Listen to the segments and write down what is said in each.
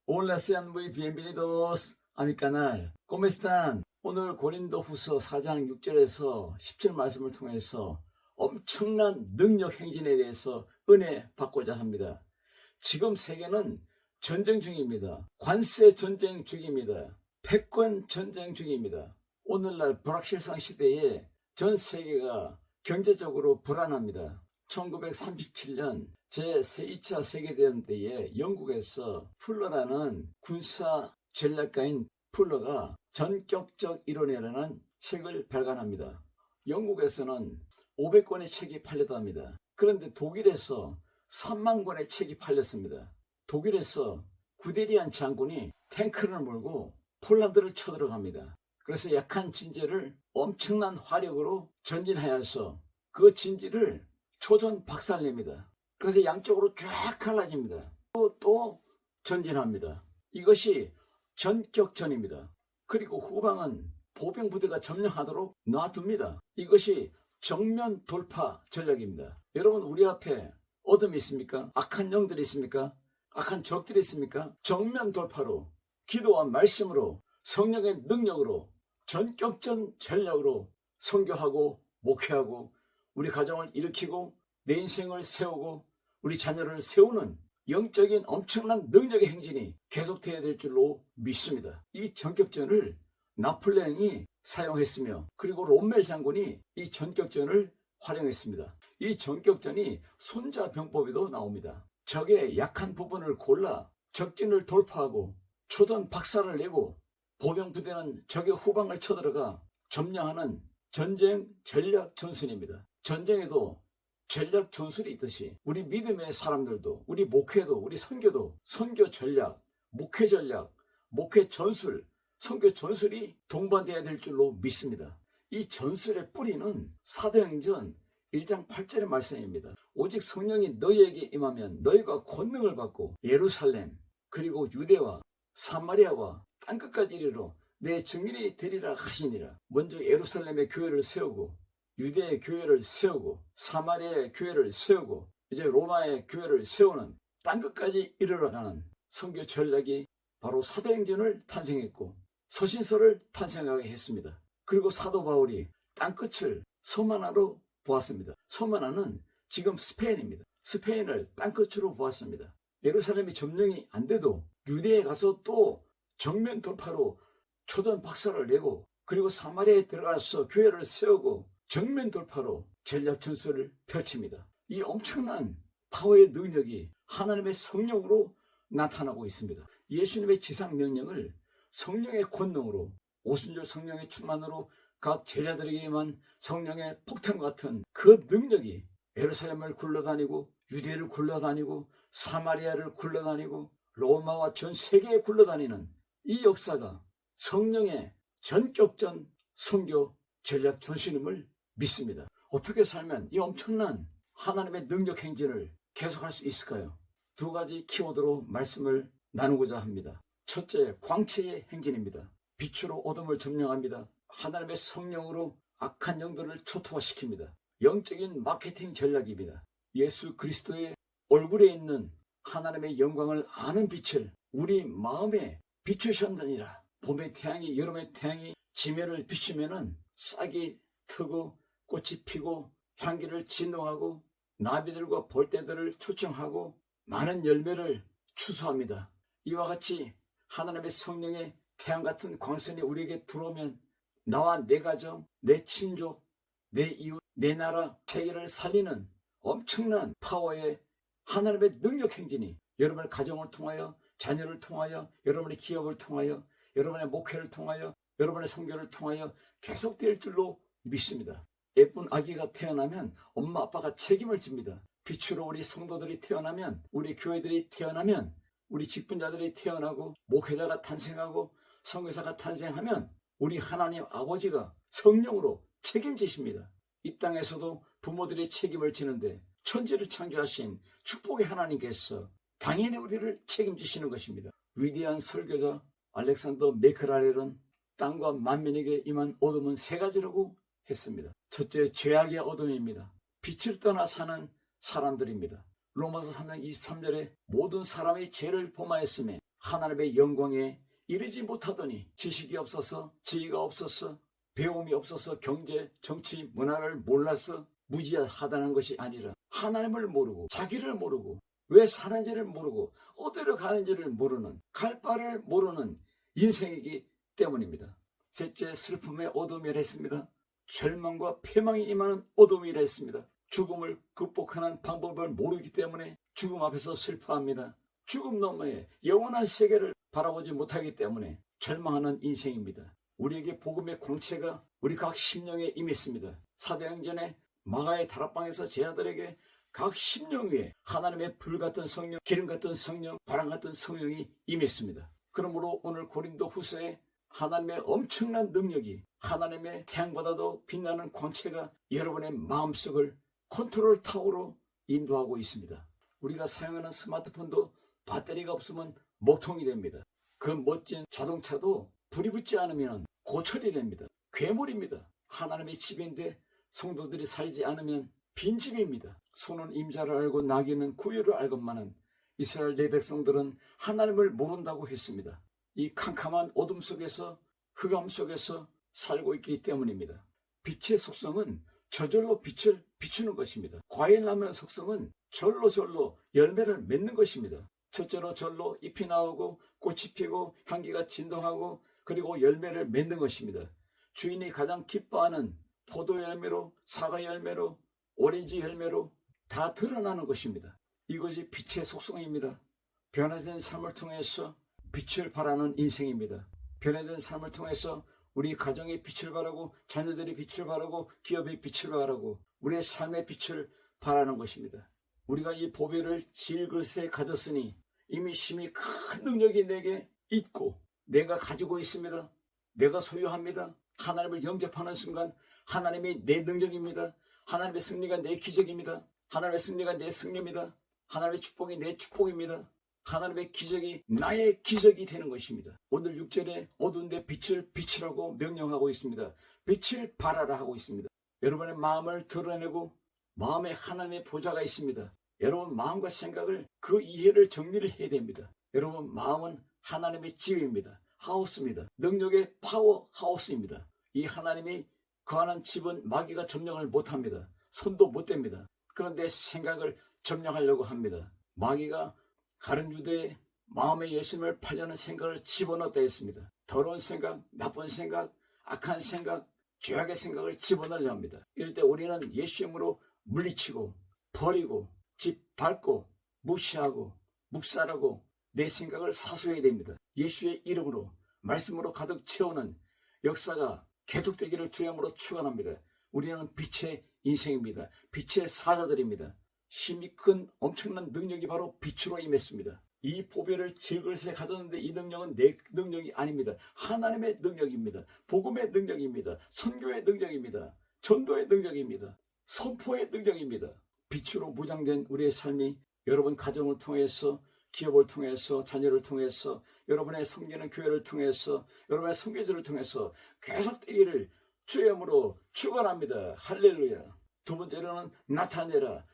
Hola, sean muy bienvenidos a mi canal. ¿Cómo están? 오늘 고린도후서 4장 6절에서 17 말씀을 통해서 엄청난 능력 행진에 대해서 은혜 받고자 합니다. 지금 세계는 전쟁 중입니다. 관세 전쟁 중입니다. 패권 전쟁 중입니다. 오늘날 불확실성 시대에 전 세계가 경제적으로 불안합니다. 1937년 제2차 세계대전 때에 영국에서 풀러라는 군사 전략가인 풀러가 전격적 이론이라는 책을 발간합니다. 영국에서는 500권의 책이 팔렸답니다. 그런데 독일에서 3만 권의 책이 팔렸습니다. 독일에서 구데리안 장군이 탱크를 몰고 폴란드를 쳐들어갑니다. 그래서 약한 진지를 엄청난 화력으로 전진하여서 그 진지를 초전 박살냅니다. 그래서 양쪽으로 쫙 갈라집니다. 또 전진합니다. 이것이 전격전입니다. 그리고 후방은 보병 부대가 점령하도록 놔둡니다. 이것이 정면 돌파 전략입니다. 여러분, 우리 앞에 어둠이 있습니까? 악한 영들이 있습니까? 악한 적들이 있습니까? 정면 돌파로 기도와 말씀으로 성령의 능력으로 전격전 전략으로 선교하고 목회하고 우리 가정을 일으키고 내 인생을 세우고 우리 자녀를 세우는 영적인 엄청난 능력의 행진이 계속되어야 될 줄로 믿습니다. 이 전격전을 나폴레옹이 사용했으며 그리고 롬멜 장군이 이 전격전을 활용했습니다. 이 전격전이 손자병법에도 나옵니다. 적의 약한 부분을 골라 적진을 돌파하고 초전 박살을 내고 보병 부대는 적의 후방을 쳐들어가 점령하는 전쟁 전략 전술입니다. 전쟁에도 전략 전술이 있듯이 우리 믿음의 사람들도 우리 목회도 우리 선교도 선교 전략, 목회 전략, 목회 전술, 선교 전술이 동반되어야 될 줄로 믿습니다. 이 전술의 뿌리는 사도행전 1장 8절의 말씀입니다. 오직 성령이 너희에게 임하면 너희가 권능을 받고 예루살렘 그리고 유대와 사마리아와 땅끝까지 이르러 내 증인이 되리라 하시니라. 먼저 예루살렘의 교회를 세우고 유대의 교회를 세우고 사마리아의 교회를 세우고 이제 로마의 교회를 세우는 땅끝까지 이르러가는 선교 전략이 바로 사도행전을 탄생했고 서신서를 탄생하게 했습니다. 그리고 사도 바울이 땅끝을 서만화로 보았습니다. 서만화는 지금 스페인입니다. 스페인을 땅끝으로 보았습니다. 예루살렘이 점령이 안 돼도 유대에 가서 또 정면 돌파로 초전 박살을 내고 그리고 사마리아에 들어가서 교회를 세우고 정면 돌파로 전략 전술을 펼칩니다. 이 엄청난 파워의 능력이 하나님의 성령으로 나타나고 있습니다. 예수님의 지상 명령을 성령의 권능으로 오순절 성령의 충만으로 각 제자들에게만 성령의 폭탄과 같은 그 능력이 예루살렘을 굴러다니고 유대를 굴러다니고 사마리아를 굴러다니고 로마와 전 세계에 굴러다니는 이 역사가 성령의 전격전 선교 전략 전술임을 믿습니다. 어떻게 살면 이 엄청난 하나님의 능력 행진을 계속할 수 있을까요? 두 가지 키워드로 말씀을 나누고자 합니다. 첫째, 광채의 행진입니다. 빛으로 어둠을 점령합니다. 하나님의 성령으로 악한 영들을 초토화시킵니다. 영적인 마케팅 전략입니다. 예수 그리스도의 얼굴에 있는 하나님의 영광을 아는 빛을 우리 마음에 비추셨느니라. 봄의 태양이 여름의 태양이 지면을 비추면은 싹이 트고 꽃이 피고 향기를 진동하고 나비들과 벌떼들을 초청하고 많은 열매를 추수합니다. 이와 같이 하나님의 성령의 태양 같은 광선이 우리에게 들어오면 나와 내 가정, 내 친족, 내 이웃, 내 나라, 세계를 살리는 엄청난 파워의 하나님의 능력 행진이 여러분의 가정을 통하여 자녀를 통하여 여러분의 기업을 통하여 여러분의 목회를 통하여 여러분의 선교를 통하여 계속될 줄로 믿습니다. 예쁜 아기가 태어나면 엄마 아빠가 책임을 집니다. 빛으로 우리 성도들이 태어나면 우리 교회들이 태어나면 우리 직분자들이 태어나고 목회자가 탄생하고 선교사가 탄생하면 우리 하나님 아버지가 성령으로 책임지십니다. 이 땅에서도 부모들이 책임을 지는데 천지를 창조하신 축복의 하나님께서 당연히 우리를 책임지시는 것입니다. 위대한 설교자 알렉산더 메크라렐은 땅과 만민에게 임한 어둠은 세 가지라고 했습니다. 첫째, 죄악의 어둠입니다. 빛을 떠나 사는 사람들입니다. 로마서 3장 23절에 모든 사람이 죄를 범하였으며 하나님의 영광에 이르지 못하더니 지식이 없어서, 지혜가 없어서, 배움이 없어서, 경제, 정치, 문화를 몰라서 무지하다는 것이 아니라 하나님을 모르고 자기를 모르고 왜 사는지를 모르고 어디로 가는지를 모르는, 갈 바를 모르는 인생이기 때문입니다. 셋째, 슬픔의 어둠이라 했습니다. 절망과 패망이 임하는 어둠이라 했습니다. 죽음을 극복하는 방법을 모르기 때문에 죽음 앞에서 슬퍼합니다. 죽음 너머에 영원한 세계를 바라보지 못하기 때문에 절망하는 인생입니다. 우리에게 복음의 광채가 우리 각 심령에 임했습니다. 사도행전에 마가의 다락방에서 제자들에게 각 심령 위에 하나님의 불같은 성령, 기름 같은 성령, 바람 같은 성령이 임했습니다. 그러므로 오늘 고린도 후서에 하나님의 엄청난 능력이, 하나님의 태양보다도 빛나는 광채가 여러분의 마음속을 컨트롤 타워로 인도하고 있습니다. 우리가 사용하는 스마트폰도 배터리가 없으면 먹통이 됩니다. 그 멋진 자동차도 불이 붙지 않으면 고철이 됩니다. 괴물입니다. 하나님의 집인데 성도들이 살지 않으면 빈집입니다. 소는 임자를 알고 나귀는 구유를 알건만은 이스라엘 내 백성들은 하나님을 모른다고 했습니다. 이 캄캄한 어둠 속에서, 흑암 속에서 살고 있기 때문입니다. 빛의 속성은 저절로 빛을 비추는 것입니다. 과일나무의 속성은 절로 열매를 맺는 것입니다. 첫째로 절로 잎이 나오고 꽃이 피고 향기가 진동하고 그리고 열매를 맺는 것입니다. 주인이 가장 기뻐하는 포도 열매로, 사과 열매로, 오렌지 열매로 다 드러나는 것입니다. 이것이 빛의 속성입니다. 변화된 삶을 통해서 빛을 발하는 인생입니다. 변화된 삶을 통해서 우리 가정의 빛을 발하고 자녀들의 빛을 발하고 기업의 빛을 발하고 우리의 삶의 빛을 발하는 것입니다. 우리가 이 보배를 질그릇에 가졌으니 이미 심히 큰 능력이 내게 있고 내가 가지고 있습니다. 내가 소유합니다. 하나님을 영접하는 순간 하나님이 내 능력입니다. 하나님의 승리가 내 기적입니다. 하나님의 승리가 내 승리입니다. 하나님의 축복이 내 축복입니다. 하나님의 기적이 나의 기적이 되는 것입니다. 오늘 6절에 어두운 데 빛을 비추라고 명령하고 있습니다. 빛을 발하라 하고 있습니다. 여러분의 마음을 드러내고 마음에 하나님의 보좌가 있습니다. 여러분 마음과 생각을 그 이해를 정리를 해야 됩니다. 여러분 마음은 하나님의 집입니다. 하우스입니다. 능력의 파워 하우스입니다. 이 하나님이 거하는 집은 마귀가 점령을 못합니다. 손도 못 댑니다. 그런데 생각을 점령하려고 합니다. 마귀가 가른 유대의 마음의 예수님을 팔려는 생각을 집어넣었다 했습니다. 더러운 생각, 나쁜 생각, 악한 생각, 죄악의 생각을 집어넣으려 합니다. 이럴 때 우리는 예수 이름으로 물리치고 버리고 집 밟고 무시하고 묵살하고 내 생각을 사수해야 됩니다. 예수의 이름으로 말씀으로 가득 채우는 역사가 계속되기를 주님으로 축원합니다. 우리는 빛의 인생입니다. 빛의 사자들입니다. 힘이 큰 엄청난 능력이 바로 빛으로 임했습니다. 이 보배를 질그릇에 가졌는데 이 능력은 내 능력이 아닙니다. 하나님의 능력입니다. 복음의 능력입니다. 선교의 능력입니다. 전도의 능력입니다. 선포의 능력입니다. 빛으로 무장된 우리의 삶이 여러분 가정을 통해서, 기업을 통해서, 자녀를 통해서, 여러분의 섬기는 교회를 통해서, 여러분의 선교지를 통해서 계속되기를 주의 이름으로 축원합니다. 할렐루야. 두 번째로는 나타내라,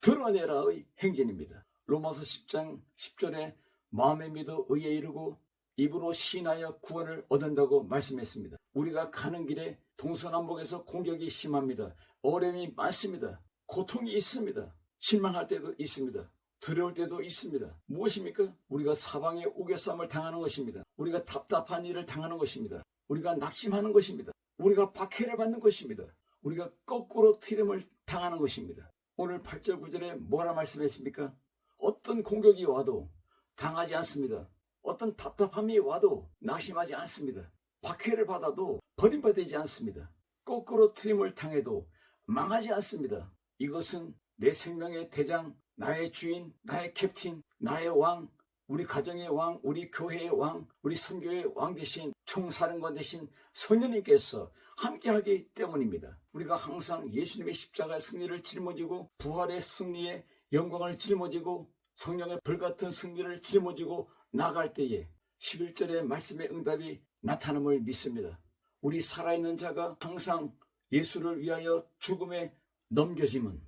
드러내라의 행진입니다. 로마서 10장 10절에 마음에 믿어 의에 이르고 입으로 시인하여 구원을 얻는다고 말씀했습니다. 우리가 가는 길에 동서남북에서 공격이 심합니다. 어려움이 많습니다. 고통이 있습니다. 실망할 때도 있습니다. 두려울 때도 있습니다. 무엇입니까? 우리가 사방에 우겨쌈을 당하는 것입니다. 우리가 답답한 일을 당하는 것입니다. 우리가 낙심하는 것입니다. 우리가 박해를 받는 것입니다. 우리가 거꾸로 트림을 당하는 것입니다. 오늘 8절 9절에 뭐라 말씀했습니까? 어떤 공격이 와도 당하지 않습니다. 어떤 답답함이 와도 낙심하지 않습니다. 박해를 받아도 버림받지 않습니다. 거꾸로 트림을 당해도 망하지 않습니다. 이것은 내 생명의 대장, 나의 주인, 나의 캡틴, 나의 왕, 우리 가정의 왕, 우리 교회의 왕, 우리 선교의 왕 대신 총사령관 대신 성령님께서 함께하기 때문입니다. 우리가 항상 예수님의 십자가의 승리를 짊어지고 부활의 승리의 영광을 짊어지고 성령의 불같은 승리를 짊어지고 나갈 때에 11절의 말씀의 응답이 나타남을 믿습니다. 우리 살아있는 자가 항상 예수를 위하여 죽음에 넘겨짐은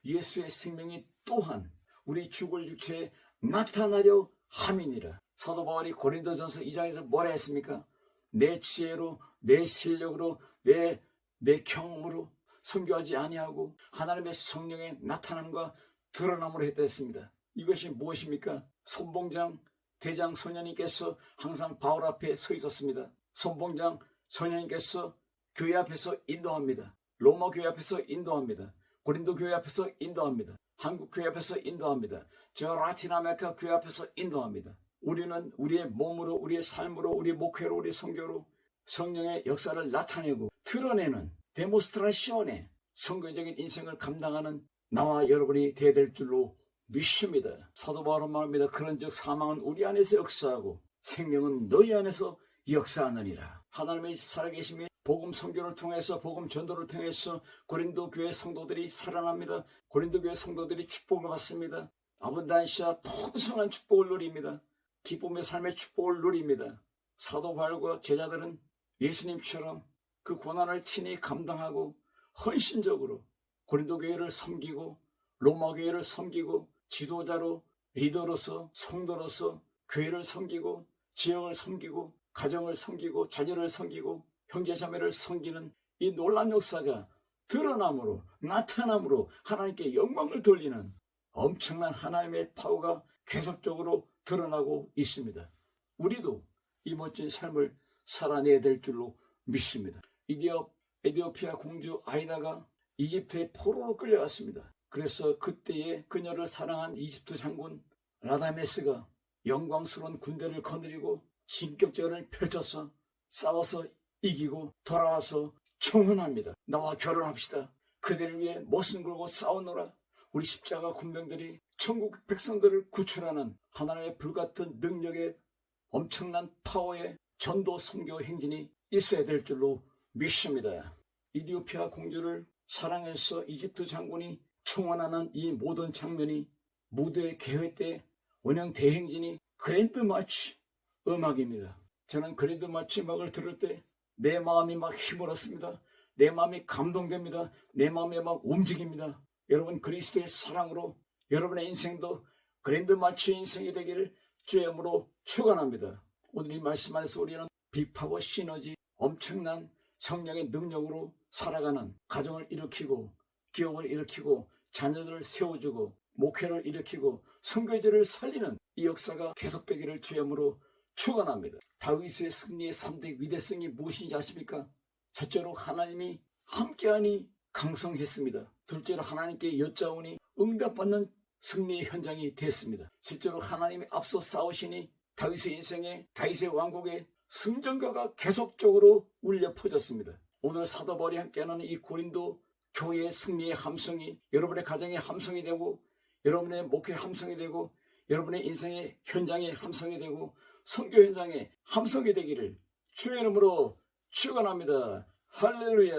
예수의 생명이 또한 우리 죽을 육체에 나타나려 함이니라. 사도 바울이 고린도전서 2장에서 뭐라 했습니까? 내 지혜로, 내 실력으로, 내 경험으로 선교하지 아니하고 하나님의 성령의 나타남과 드러남으로 했다 했습니다. 이것이 무엇입니까? 선봉장 대장 소년님께서 항상 바울 앞에 서 있었습니다. 선봉장 소년님께서 교회 앞에서 인도합니다. 로마 교회 앞에서 인도합니다. 고린도 교회 앞에서 인도합니다. 한국 교회 앞에서 인도합니다. 저 라틴 아메리카 교회 앞에서 인도합니다. 우리는 우리의 몸으로, 우리의 삶으로, 우리의 목회로, 우리의 선교로 성령의 역사를 나타내고 드러내는 데모스트라시온의 선교적인 인생을 감당하는 나와 여러분이 되어야 될 줄로 믿습니다. 사도 바울은 말합니다. 그런즉 사망은 우리 안에서 역사하고 생명은 너희 안에서 역사하느니라. 하나님의 살아계심이 복음 선교를 통해서, 복음 전도를 통해서 고린도 교회 성도들이 살아납니다. 고린도 교회 성도들이 축복을 받습니다. 아본단시아 풍성한 축복을 누립니다. 기쁨의 삶의 축복을 누립니다. 사도 바울과 제자들은 예수님처럼 그 고난을 친히 감당하고 헌신적으로 고린도 교회를 섬기고 로마 교회를 섬기고 지도자로, 리더로서, 성도로서 교회를 섬기고 지역을 섬기고 가정을 섬기고 자녀를 섬기고 형제자매를 섬기는 이 놀라운 역사가 드러남으로, 나타남으로 하나님께 영광을 돌리는 엄청난 하나님의 파워가 계속적으로 드러나고 있습니다. 우리도 이 멋진 삶을 살아내야 될 줄로 믿습니다. 에디오피아 공주 아이다가 이집트의 포로로 끌려갔습니다. 그래서 그때에 그녀를 사랑한 이집트 장군 라다메스가 영광스러운 군대를 거느리고 진격전을 펼쳐서 싸워서 이기고 돌아와서 청혼합니다. 나와 결혼합시다. 그대를 위해 목숨 걸고 싸우노라. 우리 십자가 군병들이 천국 백성들을 구출하는 하나님의 불같은 능력의 엄청난 파워의 전도 선교 행진이 있어야 될 줄로 믿습니다. 이디오피아 공주를 사랑해서 이집트 장군이 청혼하는 이 모든 장면이 무대 개회 때 원형 대행진이 그랜드 마치 음악입니다. 저는 그랜드 마치 음악을 들을 때 내 마음이 막 힘을 얻습니다. 내 마음이 감동됩니다. 내 마음이 막 움직입니다. 여러분 그리스도의 사랑으로 여러분의 인생도 그랜드 마치 인생이 되기를 주의 이름으로 축원합니다. 오늘 이 말씀 안에서 우리는 빅파워 시너지 엄청난 성령의 능력으로 살아가는 가정을 일으키고 기업을 일으키고 자녀들을 세워주고 목회를 일으키고 선교제를 살리는 이 역사가 계속되기를 주의 이름으로 축원합니다. 다윗의 승리의 3대 위대성이 무엇인지 아십니까? 첫째로 하나님이 함께하니 강성했습니다. 둘째로 하나님께 여짜오니 응답받는 승리의 현장이 됐습니다. 셋째로 하나님이 앞서 싸우시니 다윗의 인생에 다윗의 왕국에 승전가가 계속적으로 울려 퍼졌습니다. 오늘 사도 바울이 함께하는 이 고린도 교회의 승리의 함성이 여러분의 가정의 함성이 되고 여러분의 목회 함성이 되고 여러분의 인생의 현장의 함성이 되고 선교 현장의 함성이 되기를 주의 이름으로 축원합니다. 할렐루야.